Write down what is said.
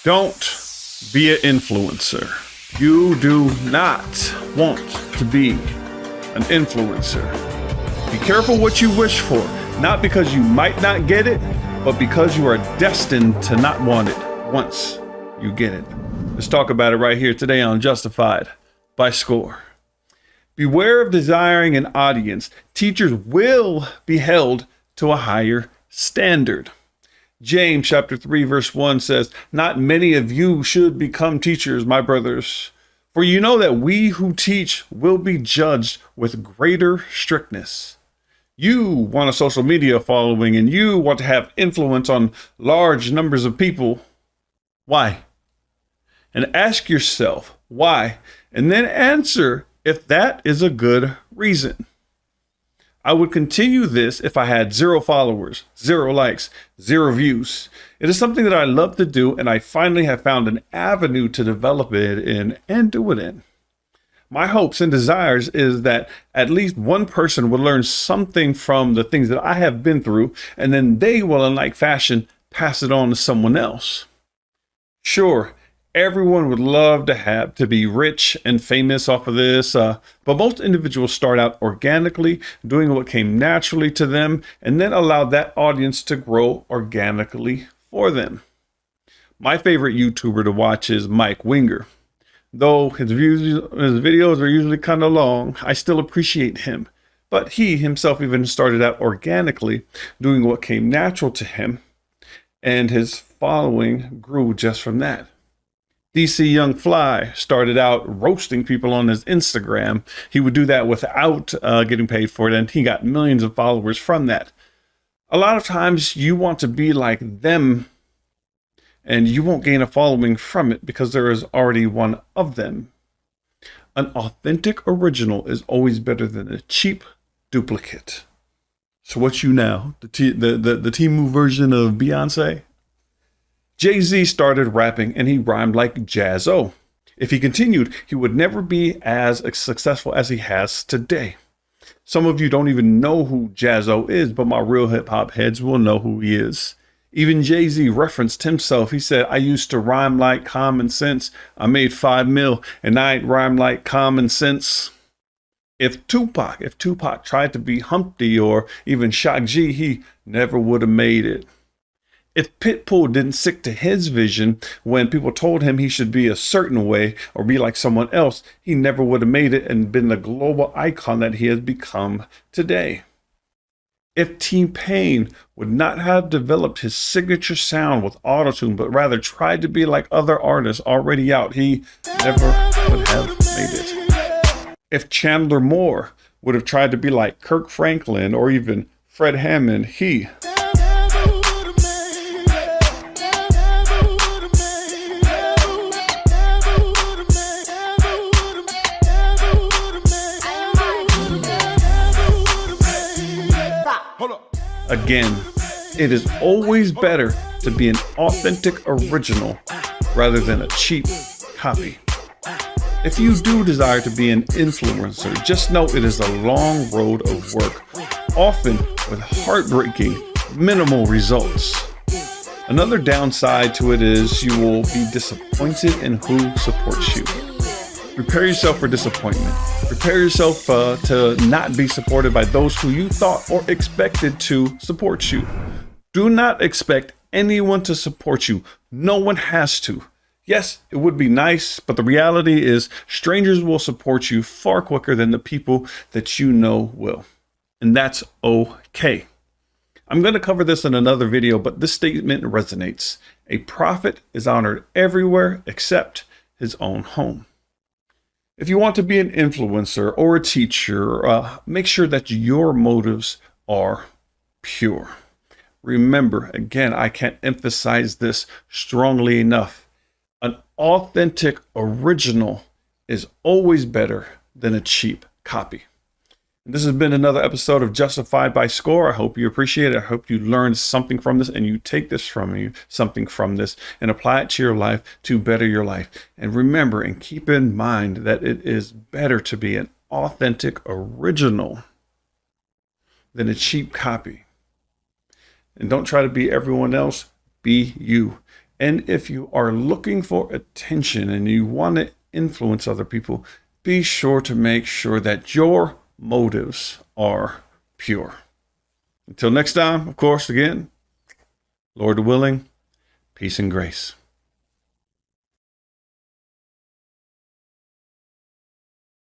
Don't be an influencer. You do not want to be an influencer. Be careful what you wish for, not because you might not get it, but because you are destined to not want it once you get it. Let's talk about it right here today on Justified by Score. Beware of desiring an audience. Teachers will be held to a higher standard. James chapter 3 verse 1 says, "Not many of you should become teachers, my brothers, for you know that we who teach will be judged with greater strictness." You want a social media following and you want to have influence on large numbers of people. Why? And ask yourself why, and then answer if that is a good reason. I would continue this if I had 0 followers, 0 likes, 0 views. It is something that I love to do, and I finally have found an avenue to develop it in and do it in. My hopes and desires is that at least one person will learn something from the things that I have been through, and then they will, in like fashion, pass it on to someone else. Sure, everyone would love to be rich and famous off of this, but most individuals start out organically, doing what came naturally to them, and then allow that audience to grow organically for them. My favorite YouTuber to watch is Mike Winger. Though his videos are usually kind of long, I still appreciate him. But he himself even started out organically, doing what came natural to him, and his following grew just from that. DC Young Fly started out roasting people on his Instagram. He would do that without getting paid for it, and he got millions of followers from that. A lot of times you want to be like them, and you won't gain a following from it because there is already one of them. An authentic original is always better than a cheap duplicate. So what's you now? The Temu version of Beyonce? Jay-Z started rapping and he rhymed like Jazzo. If he continued, he would never be as successful as he has today. Some of you don't even know who Jazzo is, but my real hip hop heads will know who he is. Even Jay-Z referenced himself. He said, "I used to rhyme like common sense. I made 5 mil and I ain't rhyme like common sense." If Tupac tried to be Humpty or even Shock G, he never would have made it. If Pitbull didn't stick to his vision when people told him he should be a certain way or be like someone else, he never would have made it and been the global icon that he has become today. If T-Pain would not have developed his signature sound with autotune, but rather tried to be like other artists already out, he never would have made it. If Chandler Moore would have tried to be like Kirk Franklin or even Fred Hammond, he Again, it is always better to be an authentic original rather than a cheap copy. If you do desire to be an influencer, just know it is a long road of work, often with heartbreaking, minimal results. Another downside to it is you will be disappointed in who supports you. Prepare yourself for disappointment. Prepare yourself to not be supported by those who you thought or expected to support you. Do not expect anyone to support you. No one has to. Yes, it would be nice, but the reality is strangers will support you far quicker than the people that you know will. And that's okay. I'm going to cover this in another video, but this statement resonates. A prophet is honored everywhere except his own home. If you want to be an influencer or a teacher, make sure that your motives are pure. Remember, again, I can't emphasize this strongly enough. An authentic original is always better than a cheap copy. This has been another episode of Justified by Score. I hope you appreciate it. I hope you learned something from this and you take something from this and apply it to your life to better your life. And remember and keep in mind that it is better to be an authentic original than a cheap copy. And don't try to be everyone else. Be you. And if you are looking for attention and you want to influence other people, be sure to make sure that your motives are pure. Until next time, of course, again, Lord willing, peace and grace.